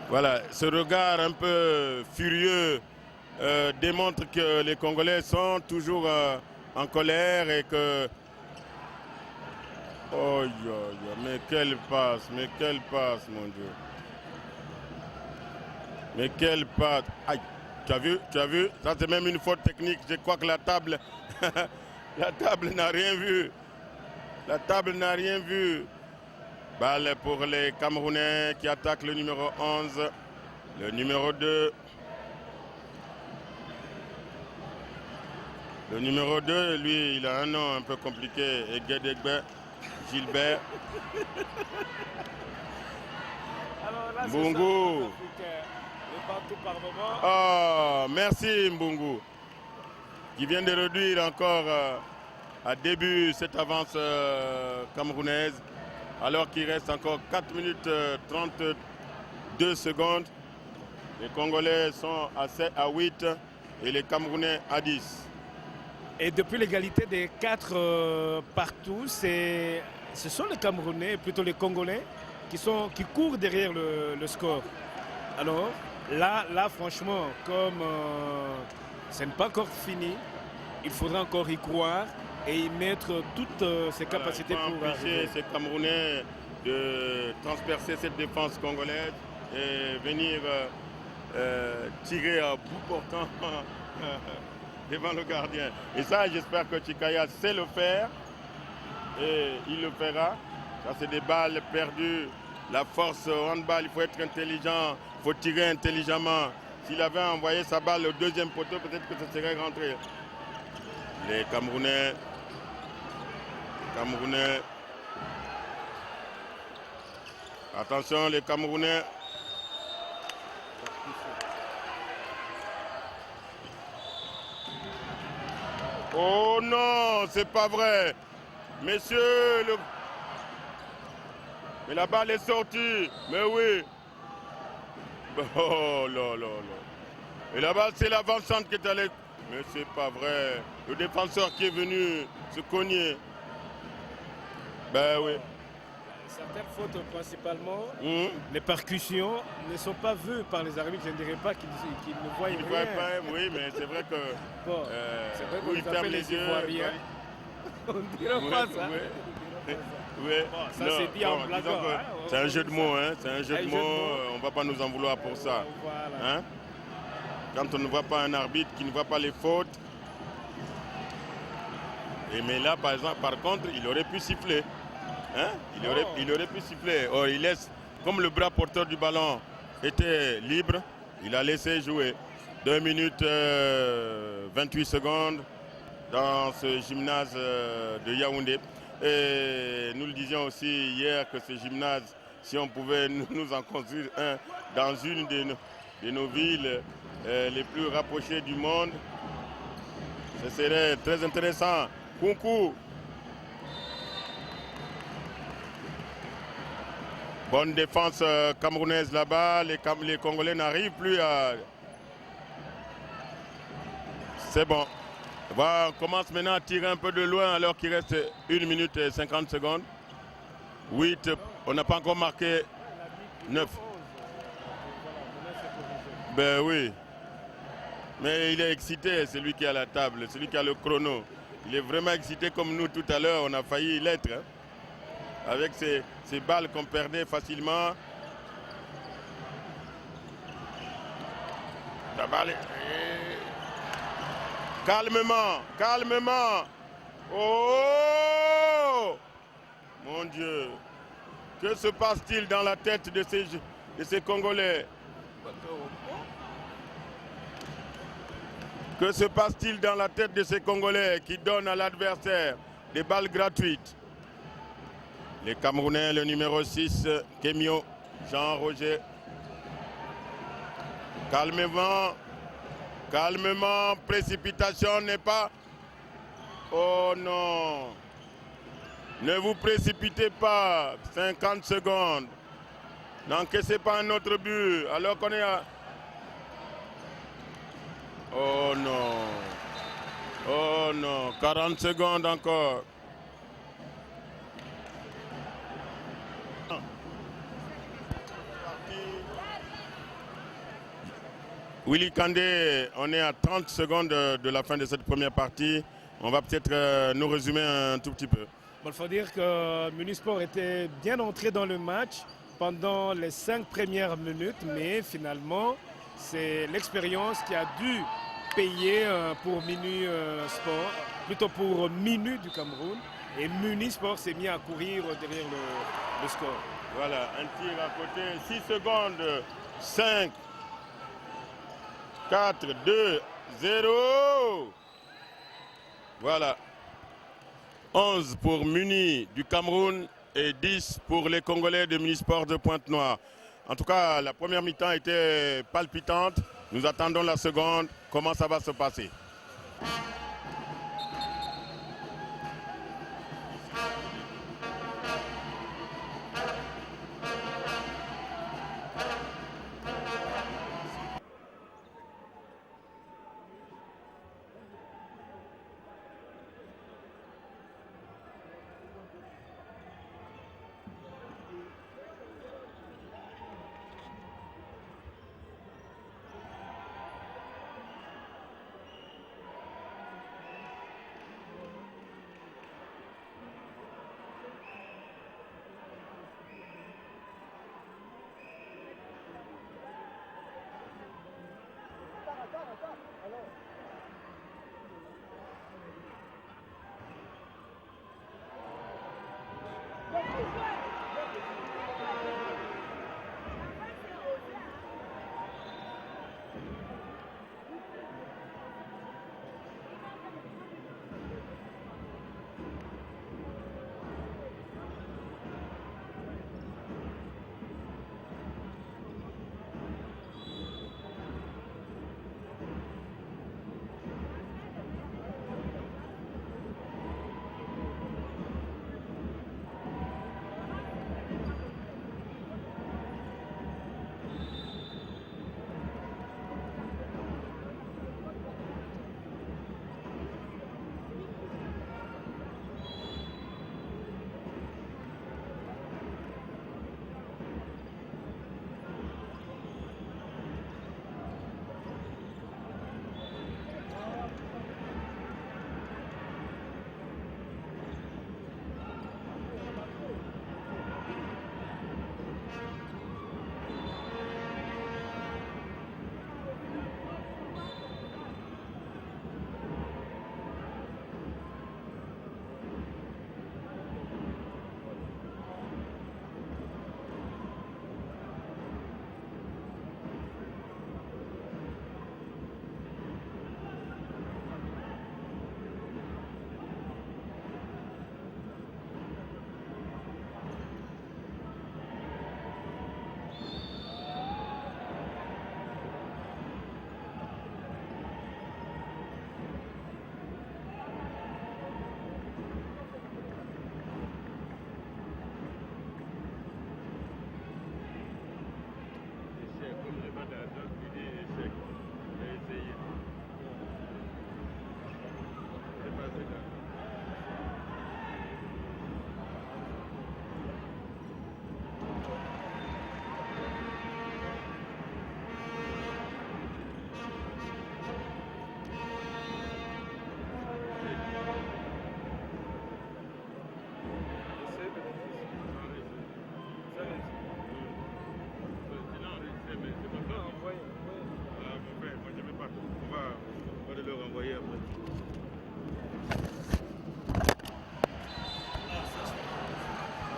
Voilà, ce regard un peu furieux démontre que les Congolais sont toujours en colère et que... Oh, mais quelle passe, mon Dieu. Mais quelle passe. Aïe, tu as vu, ça c'est même une faute technique. Je crois que la table, la table n'a rien vu. La table n'a rien vu. Balle pour les Camerounais qui attaquent le numéro 11, le numéro 2. Le numéro 2, lui, il a un nom un peu compliqué. Egedegbe Gilbert. Mbungu. Oh, merci Mbungu. Qui vient de réduire encore à début cette avance camerounaise. Alors qu'il reste encore 4 minutes 32 secondes. Les Congolais sont à 8 et les Camerounais à 10. Et depuis l'égalité des 4 partout, ce sont les Camerounais, plutôt les Congolais, qui courent derrière le score. Alors là franchement, comme ce n'est pas encore fini, il faudra encore y croire et y mettre toutes ses capacités pour empêcher ces Camerounais de transpercer cette défense congolaise et venir tirer à bout portant devant le gardien. Et ça, j'espère que Chikaya sait le faire et il le fera. Ça, c'est des balles perdues. La force au handball, il faut être intelligent, il faut tirer intelligemment. S'il avait envoyé sa balle au deuxième poteau, peut-être que ça serait rentré. Les Camerounais. Attention, les Camerounais. Oh non, c'est pas vrai. Messieurs, mais la balle est sortie. Mais oui. Oh là là là. Et la balle, c'est l'avancante qui est allée. Mais c'est pas vrai. Le défenseur qui est venu se cogner. Ben oui. Certaines fautes principalement, les percussions ne sont pas vues par les arbitres. Je ne dirais pas qu'ils ne voient rien. Ils ne voient pas, oui, mais c'est vrai que... Bon, c'est vrai qu'on ils ferment les yeux. On ne dira pas ça. Oui. Bon, ça c'est dit en blaguant. C'est un jeu de mots, hein. C'est un jeu de mots. On ne va pas nous en vouloir pour ça. Voilà. Hein? Quand on ne voit pas un arbitre qui ne voit pas les fautes. Mais là, par contre, il aurait pu siffler. Hein? Il aurait pu siffler. Or, il laisse, comme le bras porteur du ballon était libre, il a laissé jouer. 2 minutes 28 secondes dans ce gymnase de Yaoundé. Et nous le disions aussi hier que ce gymnase, si on pouvait nous en construire un dans une de nos villes les plus rapprochées du monde, ce serait très intéressant. Kunku. Bonne défense camerounaise là-bas. Les Congolais n'arrivent plus à... C'est bon. On commence maintenant à tirer un peu de loin alors qu'il reste 1 minute et 50 secondes. 8, on n'a pas encore marqué 9. Ben oui. Mais il est excité, celui qui est à la table, celui qui a le chrono. Il est vraiment excité comme nous tout à l'heure, on a failli l'être. Hein. Avec ces balles qu'on perdait facilement. La balle est... Calmement. Oh! Mon Dieu. Que se passe-t-il dans la tête de ces Congolais? Que se passe-t-il dans la tête de ces Congolais qui donnent à l'adversaire des balles gratuites? Les Camerounais, le numéro 6, Kemio, Jean-Roger. Calmement, précipitation n'est pas... Oh non! Ne vous précipitez pas, 50 secondes. N'encaissez pas un autre but, alors qu'on est à... Oh non, 40 secondes encore. Willy Kandé, on est à 30 secondes de la fin de cette première partie. On va peut-être nous résumer un tout petit peu. Il faut dire que Munisport était bien entré dans le match pendant les 5 premières minutes, mais finalement, c'est l'expérience qui a dû payer pour Minu Sport, plutôt pour Minu du Cameroun. Et Munisport s'est mis à courir derrière le score. Voilà, un tir à côté, 6 secondes, 5, 4, 2, 0. Voilà. 11 pour Muni du Cameroun et 10 pour les Congolais de Munisport de Pointe-Noire. En tout cas, la première mi-temps était palpitante. Nous attendons la seconde. Comment ça va se passer?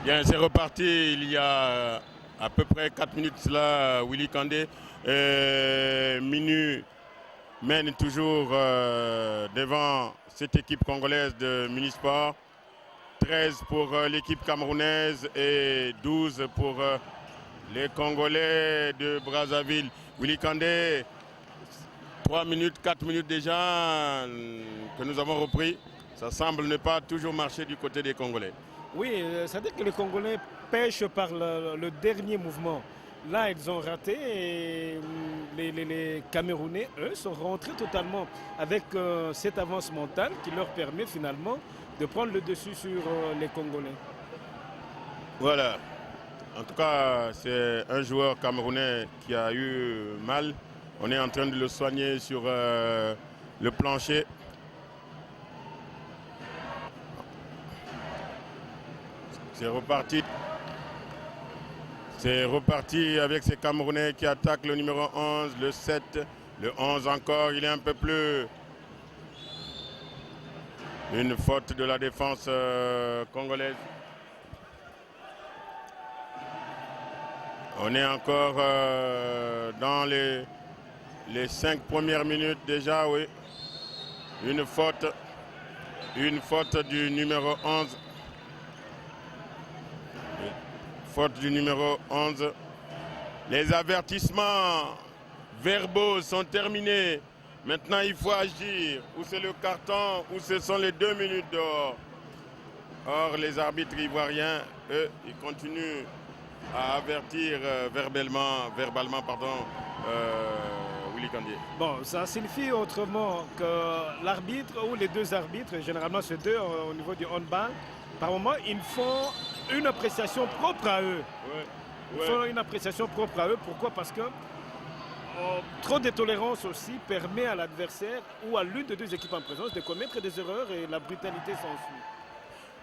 Bien, c'est reparti il y a à peu près 4 minutes là, Willy Kandé. Minu mène toujours devant cette équipe congolaise de Munisport. 13 pour l'équipe camerounaise et 12 pour les Congolais de Brazzaville. Willy Kandé, 3 minutes, 4 minutes déjà que nous avons repris. Ça semble ne pas toujours marcher du côté des Congolais. Oui, ça veut dire que les Congolais pêchent par le dernier mouvement. Là, ils ont raté et les Camerounais, eux, sont rentrés totalement avec cette avance mentale qui leur permet finalement de prendre le dessus sur les Congolais. Voilà. En tout cas, c'est un joueur camerounais qui a eu mal On est en train de le soigner sur le plancher. C'est reparti. C'est reparti avec ces Camerounais qui attaquent le numéro 11, le 7, le 11 encore. Il est un peu plus... Une faute de la défense congolaise. On est encore dans les 5 premières minutes déjà, oui. Une faute du numéro 11. Faute du numéro 11. Les avertissements verbaux sont terminés. Maintenant, il faut agir. Ou c'est le carton, ou ce sont les 2 minutes dehors. Or, les arbitres ivoiriens, eux, ils continuent à avertir verbalement, Willy Candier. Bon, ça signifie autrement que l'arbitre ou les deux arbitres, généralement c'est deux au niveau du handball, par moment, ils font une appréciation propre à eux. Ils font une appréciation propre à eux. Pourquoi? Parce que trop de tolérance aussi permet à l'adversaire ou à l'une des deux équipes en présence de commettre des erreurs et la brutalité s'ensuit.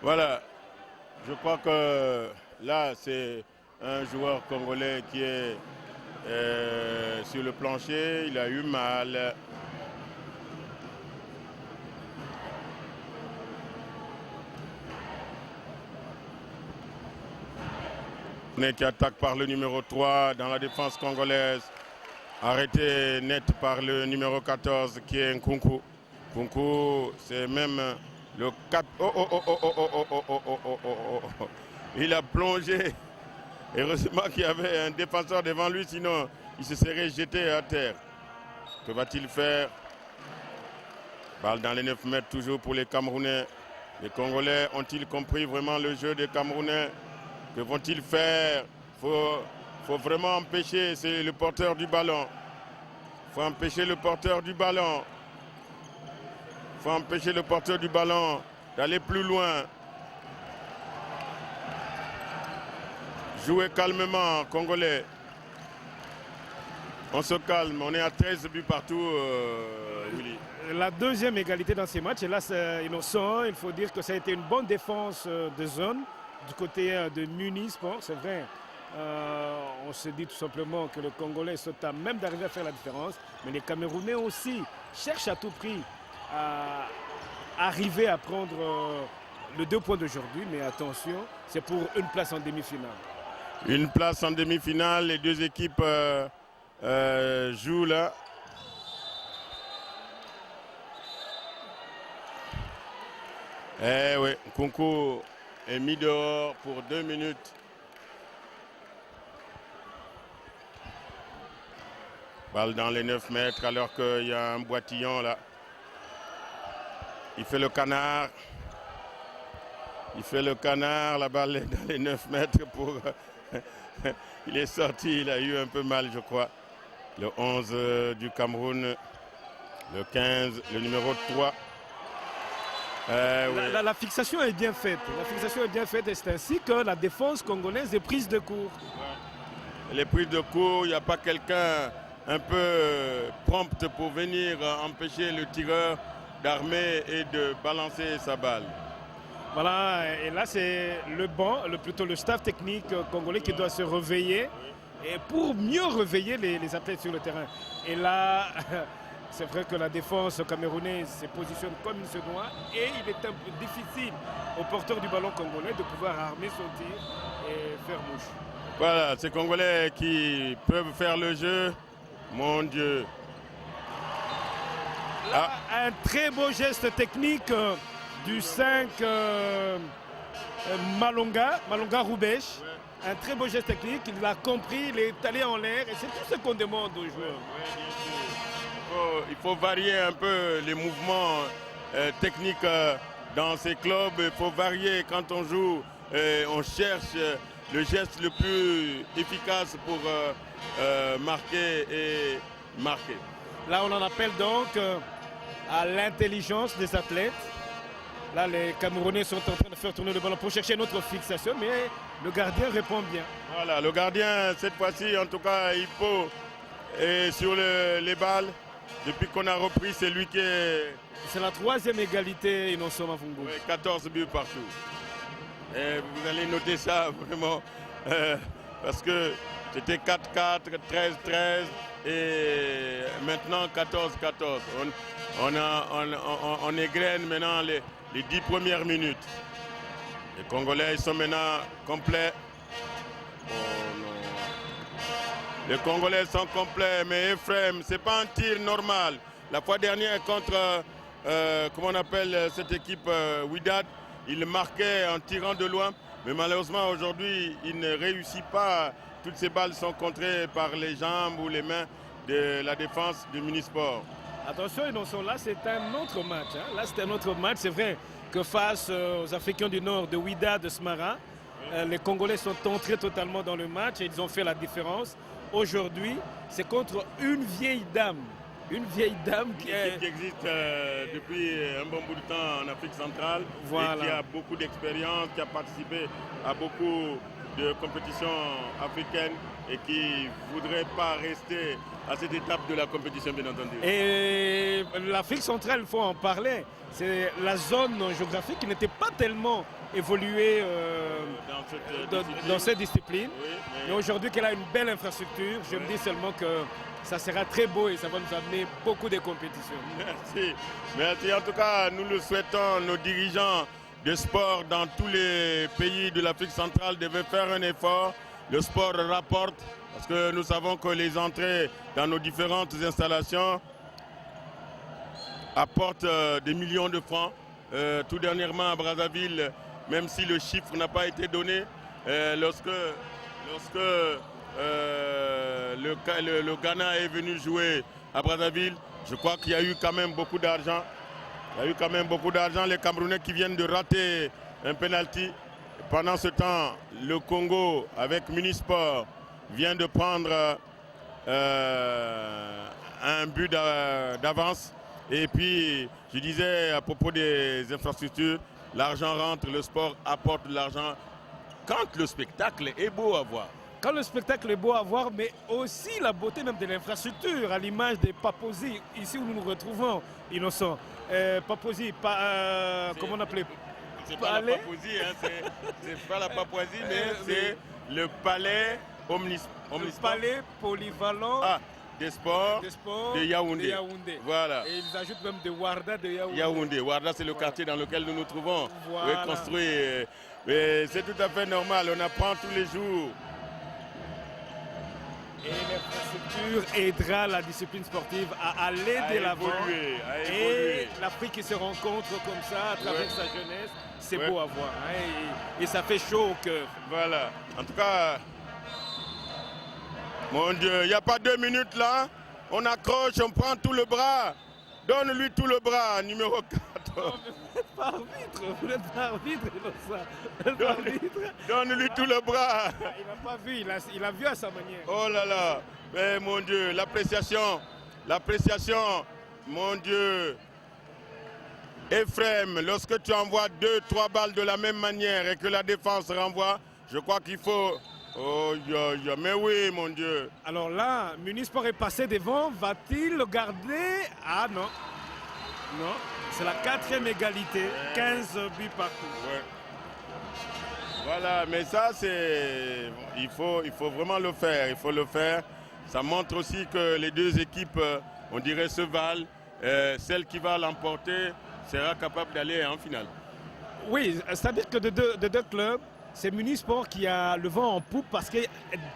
Voilà. Je crois que là, c'est un joueur congolais qui est sur le plancher. Il a eu mal. Qui attaque par le numéro 3 dans la défense congolaise. Arrêté net par le numéro 14 qui est Nkunku. Nkunku, c'est même le 4. Il a plongé. Heureusement qu'il y avait un défenseur devant lui, sinon il se serait jeté à terre. Que va-t-il faire? Balle dans les 9 mètres toujours pour les Camerounais. Les Congolais ont-ils compris vraiment le jeu des Camerounais? Que vont-ils faire? Faut vraiment empêcher, c'est le porteur du ballon. Faut empêcher le porteur du ballon. Faut empêcher le porteur du ballon d'aller plus loin. Jouez calmement, Congolais. On se calme, on est à 13 buts partout, Willy. La deuxième égalité dans ces matchs, et là c'est innocent, il faut dire que ça a été une bonne défense de zone du côté de Munisport, c'est vrai. On se dit tout simplement que le Congolais sont à même d'arriver à faire la différence, mais les Camerounais aussi cherchent à tout prix à arriver à prendre le 2 points d'aujourd'hui, mais attention, c'est pour une place en demi-finale. Une place en demi-finale, les deux équipes jouent là. Eh oui, Nkunku est mis dehors pour 2 minutes. Balle dans les 9 mètres alors qu'il y a un boitillon là. Il fait le canard. Il fait le canard, la balle est dans les 9 mètres pour... Il est sorti, il a eu un peu mal je crois. Le 11 du Cameroun, le 15, le numéro 3. Oui. La fixation est bien faite. La fixation est bien faite et c'est ainsi que la défense congolaise est prise de court. Les prises de court, il n'y a pas quelqu'un un peu prompt pour venir empêcher le tireur d'armer et de balancer sa balle. Voilà, et là c'est le banc, plutôt le staff technique congolais qui doit se réveiller et pour mieux réveiller les athlètes sur le terrain. Et là, c'est vrai que la défense camerounaise se positionne comme il se doit et il est un peu difficile au porteur du ballon congolais de pouvoir armer son tir et faire mouche. Voilà, ces Congolais qui peuvent faire le jeu, mon Dieu. Là, un très beau geste technique du 5 Malonga Roubèche. Ouais. Un très beau geste technique, il a compris, il est allé en l'air et c'est tout ce qu'on demande aux joueurs. Ouais, il faut varier un peu les mouvements techniques dans ces clubs. Il faut varier quand on joue, on cherche le geste le plus efficace pour marquer et marquer. Là, on en appelle donc à l'intelligence des athlètes. Là, les Camerounais sont en train de faire tourner le ballon pour chercher notre fixation, mais le gardien répond bien. Voilà, le gardien, cette fois-ci, en tout cas, il faut Et sur les balles, depuis qu'on a repris, c'est lui qui est... C'est la 3e égalité Innocent Mavungu. Ouais, 14 buts partout. Et vous allez noter ça vraiment, parce que c'était 4-4, 13-13 et maintenant 14-14. On égrène maintenant les 10 premières minutes. Les Congolais sont maintenant complets. Oh non. Les Congolais sont complets, mais Ephraim, ce n'est pas un tir normal. La fois dernière contre, comment on appelle cette équipe, Wydad, il marquait en tirant de loin. Mais malheureusement, aujourd'hui, il ne réussit pas. Toutes ces balles sont contrées par les jambes ou les mains de la défense du Munisport. Attention, Innocent, là c'est un autre match. Hein. Là c'est un autre match. C'est vrai que face aux Africains du Nord de Wydad, de Smara, les Congolais sont entrés totalement dans le match et ils ont fait la différence. Aujourd'hui, c'est contre une vieille dame. Une vieille dame qui existe depuis un bon bout de temps en Afrique centrale. Voilà. Et qui a beaucoup d'expérience, qui a participé à beaucoup de compétitions africaines et qui ne voudrait pas rester à cette étape de la compétition, bien entendu. Et l'Afrique centrale, il faut en parler. C'est la zone géographique qui n'était pas tellement évoluée dans cette discipline. Oui, mais aujourd'hui, qu'elle a une belle infrastructure, je me dis seulement que ça sera très beau et ça va nous amener beaucoup de compétitions. Merci. Merci. En tout cas, nous le souhaitons, nos dirigeants de sport dans tous les pays de l'Afrique centrale devaient faire un effort. Le sport rapporte, parce que nous savons que les entrées dans nos différentes installations apportent des millions de francs. Tout dernièrement à Brazzaville, même si le chiffre n'a pas été donné, lorsque le Ghana est venu jouer à Brazzaville, je crois qu'il y a eu quand même beaucoup d'argent. Il y a eu quand même beaucoup d'argent. Les Camerounais qui viennent de rater un penalty. Pendant ce temps, le Congo, avec Munisport, vient de prendre un but d'avance. Et puis, je disais à propos des infrastructures, l'argent rentre, le sport apporte de l'argent. Quand le spectacle est beau à voir. Quand le spectacle est beau à voir, mais aussi la beauté même de l'infrastructure, à l'image des Papouasies, ici où nous nous retrouvons, Innocent. Papouasie, comment on appelait? C'est pas la Papouasie, hein, c'est pas la Papouasie, mais c'est le palais omnisport. Le palais polyvalent des sports de Yaoundé. Voilà. Et ils ajoutent même de Warda de Yaoundé. Yaoundé. Warda, c'est le quartier dans lequel nous nous trouvons. Voilà. Construit. C'est tout à fait normal, on apprend tous les jours. Et l'infrastructure aidera la discipline sportive à aller de l'avant. Et l'Afrique qui se rencontre comme ça à travers sa jeunesse, c'est beau à voir. Hein, et ça fait chaud au cœur. Voilà. En tout cas, mon Dieu, il n'y a pas 2 minutes là. On accroche, on prend tout le bras. Donne-lui tout le bras, numéro 4. Non, vous n'êtes pas arbitre, Donne-lui tout le bras. Il n'a pas vu, il a vu à sa manière. Oh là là, mais mon Dieu, l'appréciation, mon Dieu. Ephraim, lorsque tu envoies 2-3 balles de la même manière et que la défense renvoie, je crois qu'il faut... Oh, mais oui, mon Dieu. Alors là, Munisport est passé devant, va-t-il le garder? Ah non. Non, c'est la 4e égalité, 15 buts partout. Ouais. Voilà, mais ça, c'est... Il faut vraiment le faire, Ça montre aussi que les deux équipes, on dirait, se valent. Celle qui va l'emporter sera capable d'aller en finale. Oui, c'est-à-dire que de deux clubs, c'est Munisport qui a le vent en poupe parce que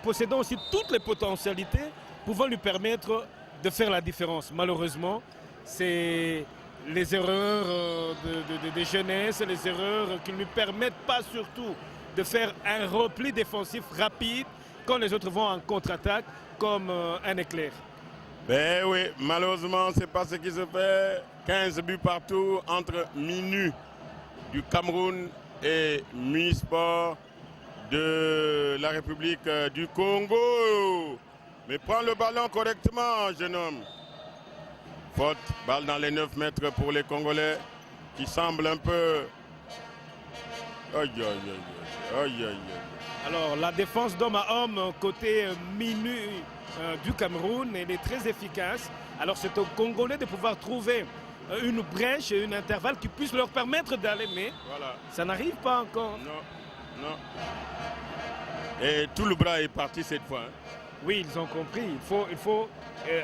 possédant aussi toutes les potentialités pouvant lui permettre de faire la différence. Malheureusement, c'est les erreurs de jeunesse, les erreurs qui ne lui permettent pas surtout de faire un repli défensif rapide quand les autres vont en contre-attaque comme un éclair. Ben oui, malheureusement, c'est pas ce qui se fait. 15 buts partout entre Minu du Cameroun et Munisport de la République du Congo. Mais prends le ballon correctement, jeune homme. Faute, balle dans les 9 mètres pour les Congolais qui semblent un peu... Aïe, aïe, aïe, aïe, aïe, aïe. Alors, la défense d'homme à homme côté Minu du Cameroun, elle est très efficace. Alors, c'est aux Congolais de pouvoir trouver une brèche et un intervalle qui puisse leur permettre d'aller, mais Voilà. ça n'arrive pas encore. Non, non. Et tout le bras est parti cette fois. Hein. Oui, ils ont compris.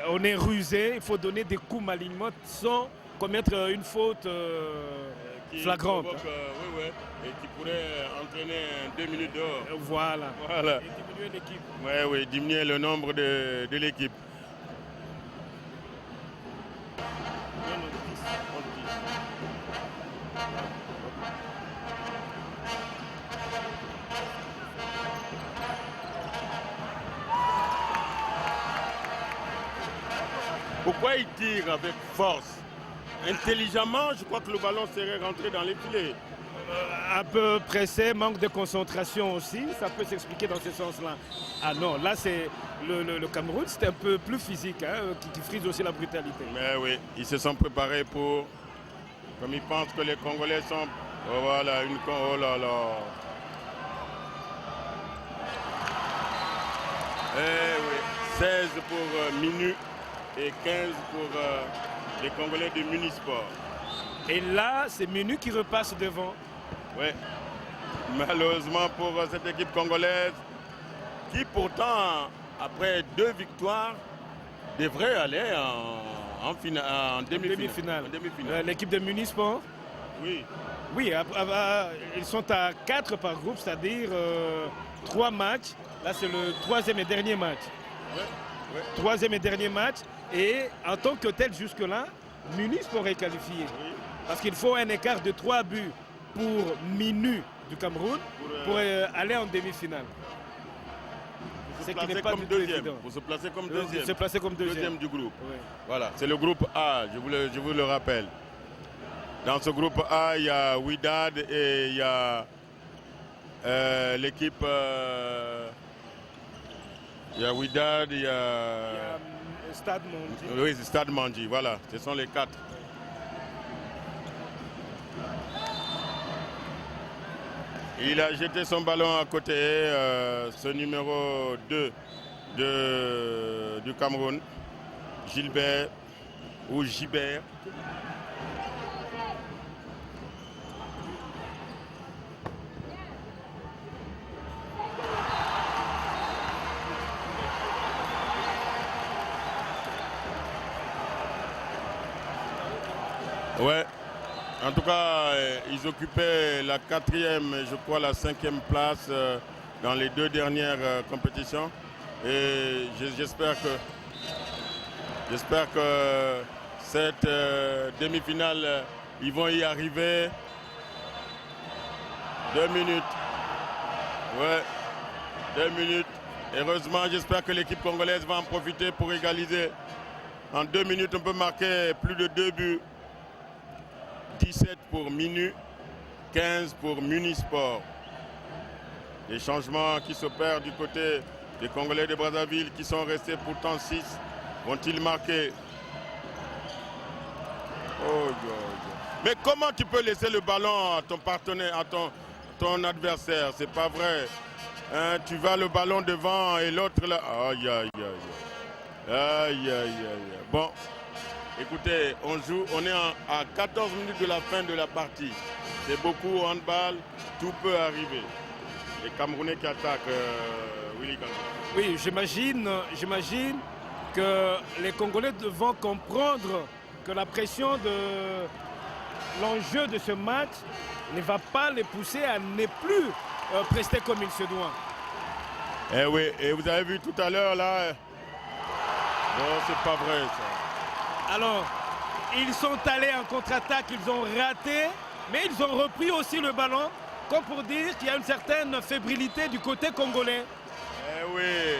On est rusé, il faut donner des coups malignement sans commettre une faute flagrante. Provoque, oui, oui, et qui pourrait entraîner 2 minutes dehors. Voilà. Voilà. Et diminuer l'équipe. Oui, oui, diminuer le nombre de l'équipe. Pourquoi il tire avec force? Intelligemment, je crois que le ballon serait rentré dans les filets. Un peu pressé, manque de concentration aussi, ça peut s'expliquer dans ce sens-là. Ah non, là c'est le Cameroun, c'est un peu plus physique, hein, qui frise aussi la brutalité. Mais oui, ils se sont préparés pour... Comme ils pensent que les Congolais sont... Oh, voilà, oh là là. Eh oui, 16 pour Minu et 15 pour les Congolais de Munisport. Et là, c'est Minu qui repasse devant. Oui, malheureusement pour cette équipe congolaise, qui pourtant, après 2 victoires, devrait aller en demi-finale. L'équipe de Munisport. Oui. Oui, ils sont à 4 par groupe, c'est-à-dire 3 matchs. Là, c'est le 3e et dernier match. Ouais. 3e et dernier match. Et en tant que tel, jusque-là, Munisport est qualifié. Oui. Parce qu'il faut un écart de 3 buts pour Minu du Cameroun pour aller en demi-finale. C'est qui n'est pas du tout évident. Pour se placer comme deuxième du groupe. Oui. Voilà, c'est le groupe A, je vous le rappelle. Dans ce groupe A, il y a Wydad et il y a l'équipe... il y a Wydad, il y a Stade Mandi. Oui, c'est Stade Mandi, voilà, ce sont les 4. Il a jeté son ballon à côté, ce numéro 2 du Cameroun, Gilbert ou Gibert. Ouais. En tout cas, ils occupaient la 4e, je crois la 5e place dans les 2 dernières compétitions. Et j'espère que cette demi-finale, ils vont y arriver. 2 minutes. Ouais, 2 minutes. Heureusement, j'espère que l'équipe congolaise va en profiter pour égaliser. En 2 minutes, on peut marquer plus de 2 buts. 17 pour Minu, 15 pour Munisport. Les changements qui s'opèrent du côté des Congolais de Brazzaville qui sont restés pourtant 6, vont-ils marquer? Oh, mais comment tu peux laisser le ballon à ton partenaire, à ton adversaire? C'est pas vrai. Hein, tu vas le ballon devant et l'autre là. Aïe, aïe, aïe. Aïe, aïe, aïe. Bon. Écoutez, on est à 14 minutes de la fin de la partie. C'est beaucoup au handball, tout peut arriver. Les Camerounais qui attaquent, Willy Kanga. Oui, j'imagine que les Congolais devront comprendre que la pression de l'enjeu de ce match ne va pas les pousser à ne plus prester comme il se doit. Eh oui, et vous avez vu tout à l'heure là, non, c'est pas vrai ça. Alors, ils sont allés en contre-attaque, ils ont raté, mais ils ont repris aussi le ballon, comme pour dire qu'il y a une certaine fébrilité du côté congolais. Eh oui,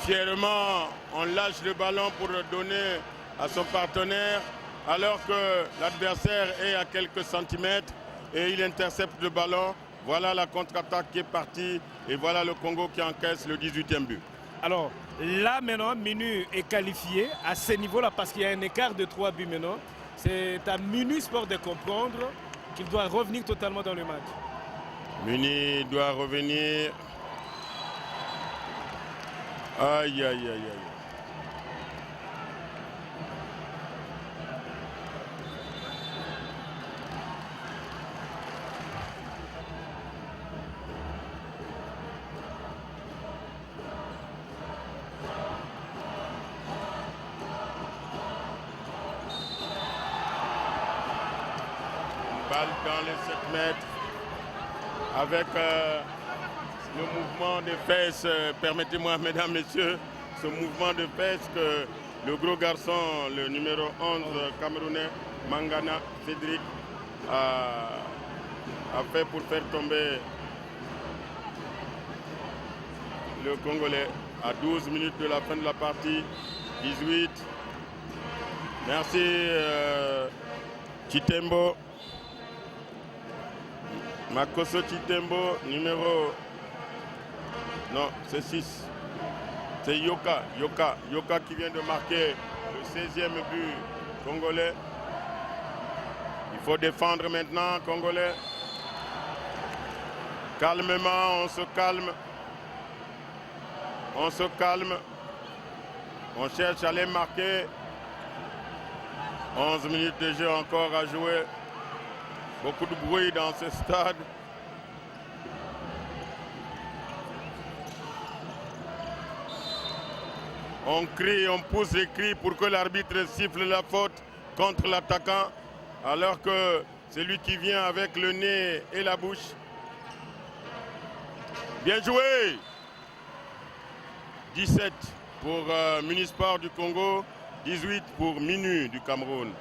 fièrement, on lâche le ballon pour le donner à son partenaire, alors que l'adversaire est à quelques centimètres et il intercepte le ballon. Voilà la contre-attaque qui est partie et voilà le Congo qui encaisse le 18e but. Alors là maintenant, Minu est qualifié à ce niveau-là parce qu'il y a un écart de 3 buts maintenant. C'est à Munisport de comprendre qu'il doit revenir totalement dans le match. Muni doit revenir Aïe, aïe, aïe, aïe. Balle dans les 7 mètres avec le mouvement de fesses, permettez-moi mesdames, messieurs, ce mouvement de fesses que le gros garçon, le numéro 11 camerounais, Mangana Cédric, a fait pour faire tomber le Congolais à 12 minutes de la fin de la partie, 18. Merci Chitembo. Makoso Chitembo, numéro... Non, c'est 6. C'est Yoka qui vient de marquer le 16e but congolais. Il faut défendre maintenant, Congolais. Calmement, on se calme. On se calme. On cherche à les marquer. 11 minutes de jeu encore à jouer. Beaucoup de bruit dans ce stade. On crie, on pousse les cris pour que l'arbitre siffle la faute contre l'attaquant, alors que c'est lui qui vient avec le nez et la bouche. Bien joué! 17 pour Munisport du Congo, 18 pour Minu du Cameroun.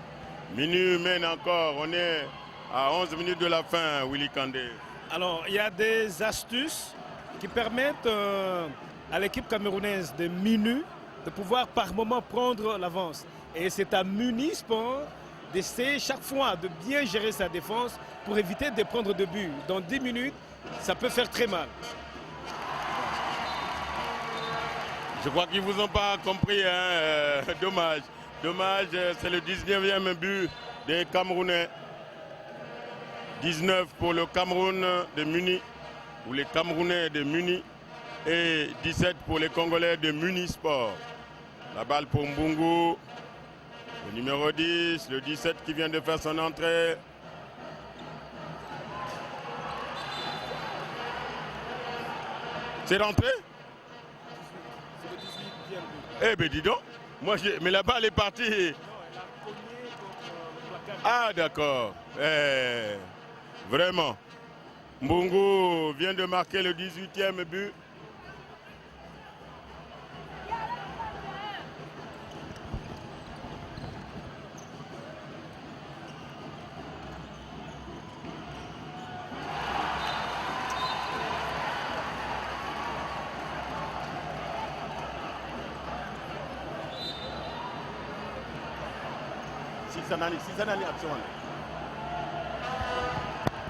Minu mène encore, on est à 11 minutes de la fin, Willy Kandé. Alors, il y a des astuces qui permettent à l'équipe camerounaise de Minu de pouvoir par moment prendre l'avance. Et c'est à Munisport d'essayer chaque fois de bien gérer sa défense pour éviter de prendre de but. Dans 10 minutes, ça peut faire très mal. Je crois qu'ils ne vous ont pas compris, hein? Dommage. Dommage, c'est le 19e but des Camerounais. 19 pour le Cameroun de Muni, ou les Camerounais de Muni, et 17 pour les Congolais de Munisport. La balle pour Mbungu, le numéro 10, le 17 qui vient de faire son entrée. C'est rentré? Eh bien dis donc, mais la balle est partie. Ah d'accord. Vraiment. Mbungu vient de marquer le 18e but.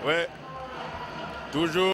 Ouais, toujours.